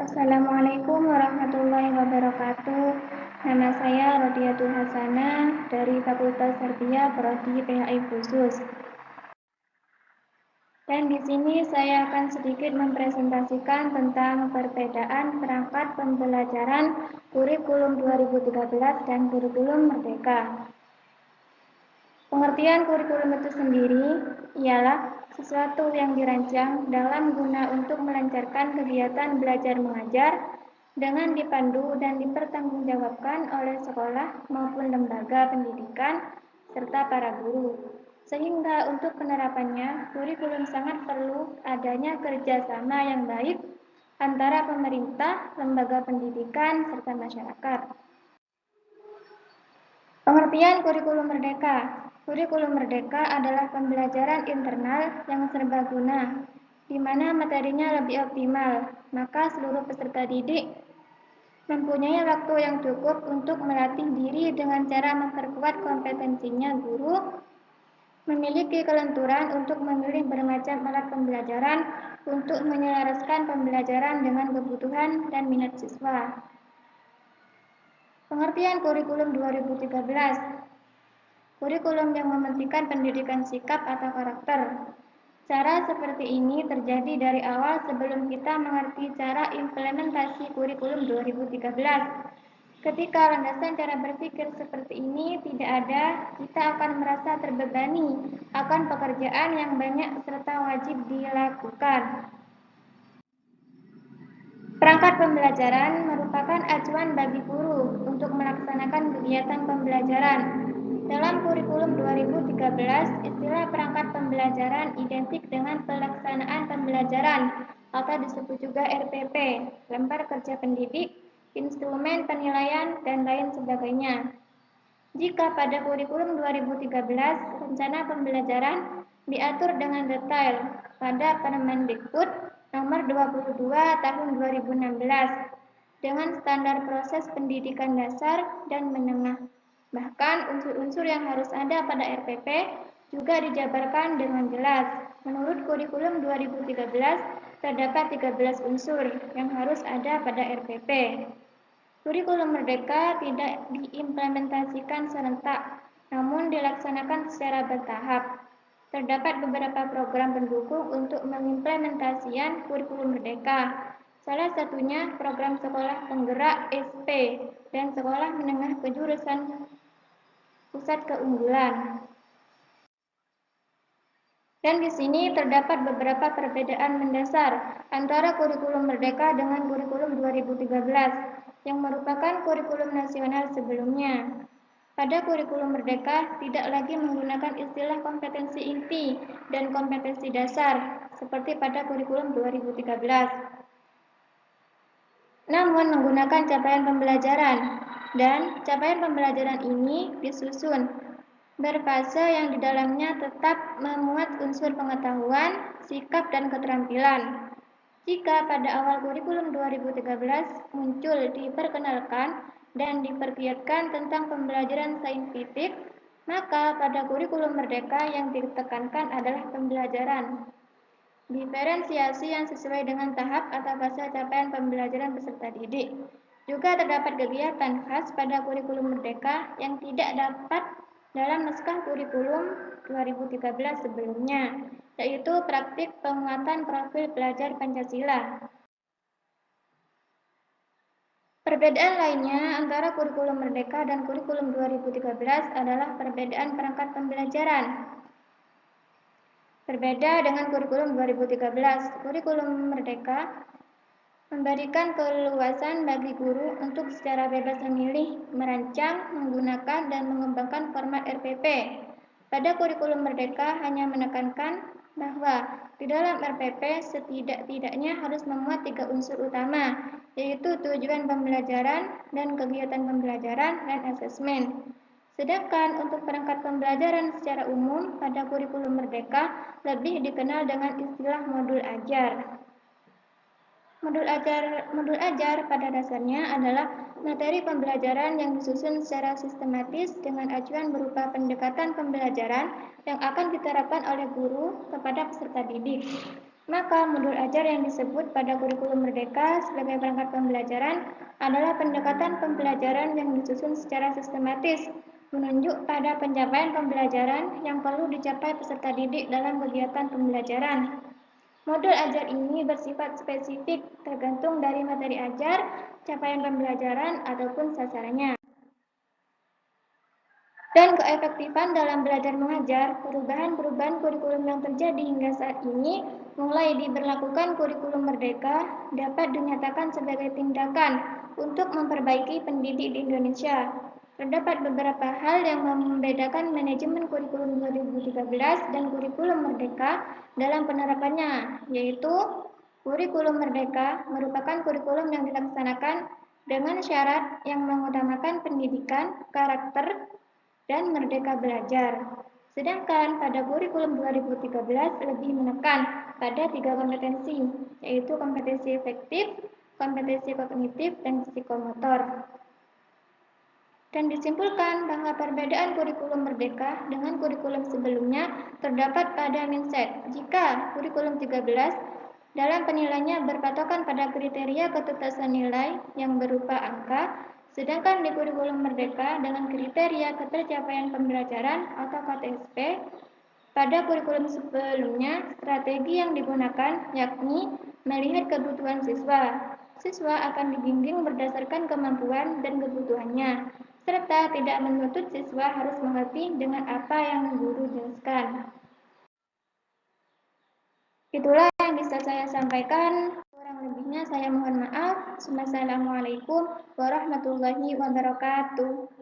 Assalamualaikum warahmatullahi wabarakatuh. Nama saya Rodiatul Hasanah dari Fakultas Tarbiyah Prodi PHI Khusus. Dan di sini saya akan sedikit mempresentasikan tentang perbedaan perangkat pembelajaran kurikulum 2013 dan kurikulum Merdeka. Pengertian kurikulum itu sendiri ialah sesuatu yang dirancang dalam guna untuk melancarkan kegiatan belajar mengajar dengan dipandu dan dipertanggungjawabkan oleh sekolah maupun lembaga pendidikan serta para guru. Sehingga untuk penerapannya, kurikulum sangat perlu adanya kerjasama yang baik antara pemerintah, lembaga pendidikan, serta masyarakat. Pengertian kurikulum merdeka. Kurikulum merdeka adalah pembelajaran internal yang serbaguna, di mana materinya lebih optimal, maka seluruh peserta didik mempunyai waktu yang cukup untuk melatih diri dengan cara memperkuat kompetensinya guru, memiliki kelenturan untuk memilih bermacam alat pembelajaran untuk menyelaraskan pembelajaran dengan kebutuhan dan minat siswa. Pengertian kurikulum 2013. Kurikulum yang mementingkan pendidikan sikap atau karakter. Cara seperti ini terjadi dari awal sebelum kita mengerti cara implementasi kurikulum 2013. Ketika landasan cara berpikir seperti ini tidak ada, kita akan merasa terbebani akan pekerjaan yang banyak serta wajib dilakukan. Perangkat pembelajaran merupakan acuan bagi guru untuk melaksanakan kegiatan pembelajaran. Dalam kurikulum 2013, istilah perangkat pembelajaran identik dengan pelaksanaan pembelajaran atau disebut juga RPP, lembar kerja pendidik, instrumen penilaian, dan lain sebagainya. Jika pada kurikulum 2013, rencana pembelajaran diatur dengan detail pada Permendikbud nomor 22 tahun 2016 dengan standar proses pendidikan dasar dan menengah. Bahkan unsur-unsur yang harus ada pada RPP juga dijabarkan dengan jelas. Menurut kurikulum 2013, terdapat 13 unsur yang harus ada pada RPP. Kurikulum Merdeka tidak diimplementasikan serentak, namun dilaksanakan secara bertahap. Terdapat beberapa program pendukung untuk mengimplementasikan kurikulum Merdeka. Salah satunya program sekolah penggerak SP dan sekolah menengah kejurusan pusat keunggulan. Dan di sini terdapat beberapa perbedaan mendasar antara kurikulum Merdeka dengan kurikulum 2013 yang merupakan kurikulum nasional sebelumnya. Pada kurikulum Merdeka tidak lagi menggunakan istilah kompetensi inti dan kompetensi dasar seperti pada kurikulum 2013. Namun menggunakan capaian pembelajaran, dan capaian pembelajaran ini disusun berfase yang di dalamnya tetap memuat unsur pengetahuan, sikap, dan keterampilan. Jika pada awal kurikulum 2013 muncul diperkenalkan dan diperkiatkan tentang pembelajaran saintifik, maka pada kurikulum Merdeka yang ditekankan adalah pembelajaran diferensiasi yang sesuai dengan tahap atau fase capaian pembelajaran peserta didik. Juga terdapat kegiatan khas pada kurikulum Merdeka yang tidak dapat dalam naskah kurikulum 2013 sebelumnya, yaitu praktik penguatan profil pelajar Pancasila. Perbedaan lainnya antara kurikulum Merdeka dan kurikulum 2013 adalah perbedaan perangkat pembelajaran. Berbeda dengan kurikulum 2013, kurikulum Merdeka memberikan keleluasan bagi guru untuk secara bebas memilih, merancang, menggunakan, dan mengembangkan format RPP. Pada kurikulum Merdeka hanya menekankan bahwa di dalam RPP setidak-tidaknya harus memuat 3 unsur utama, yaitu tujuan pembelajaran dan kegiatan pembelajaran dan asesmen. Sedangkan untuk perangkat pembelajaran secara umum pada kurikulum Merdeka lebih dikenal dengan istilah modul ajar. Modul ajar pada dasarnya adalah materi pembelajaran yang disusun secara sistematis dengan acuan berupa pendekatan pembelajaran yang akan diterapkan oleh guru kepada peserta didik. Maka modul ajar yang disebut pada kurikulum merdeka sebagai perangkat pembelajaran adalah pendekatan pembelajaran yang disusun secara sistematis, menunjuk pada pencapaian pembelajaran yang perlu dicapai peserta didik dalam kegiatan pembelajaran. Modul ajar ini bersifat spesifik tergantung dari materi ajar, capaian pembelajaran, ataupun sasarannya. Dan keefektifan dalam belajar mengajar, perubahan-perubahan kurikulum yang terjadi hingga saat ini, mulai diberlakukan kurikulum merdeka, dapat dinyatakan sebagai tindakan untuk memperbaiki pendidik di Indonesia. Terdapat beberapa hal yang membedakan manajemen kurikulum 2013 dan kurikulum merdeka dalam penerapannya, yaitu kurikulum merdeka merupakan kurikulum yang dilaksanakan dengan syarat yang mengutamakan pendidikan, karakter, dan merdeka belajar. Sedangkan pada kurikulum 2013 lebih menekan pada 3 kompetensi, yaitu kompetensi efektif, kompetensi kognitif, dan psikomotor. Dan disimpulkan bahwa perbedaan kurikulum merdeka dengan kurikulum sebelumnya terdapat pada mindset. Jika kurikulum 13 dalam penilaiannya berpatokan pada kriteria ketuntasan nilai yang berupa angka, sedangkan di kurikulum merdeka dengan kriteria ketercapaian pembelajaran atau KTSP, pada kurikulum sebelumnya, strategi yang digunakan yakni melihat kebutuhan siswa. Siswa akan dibimbing berdasarkan kemampuan dan kebutuhannya, serta tidak menuntut siswa harus mengerti dengan apa yang guru jelaskan. Itulah yang bisa saya sampaikan. Kurang lebihnya saya mohon maaf. Wassalamualaikum warahmatullahi wabarakatuh.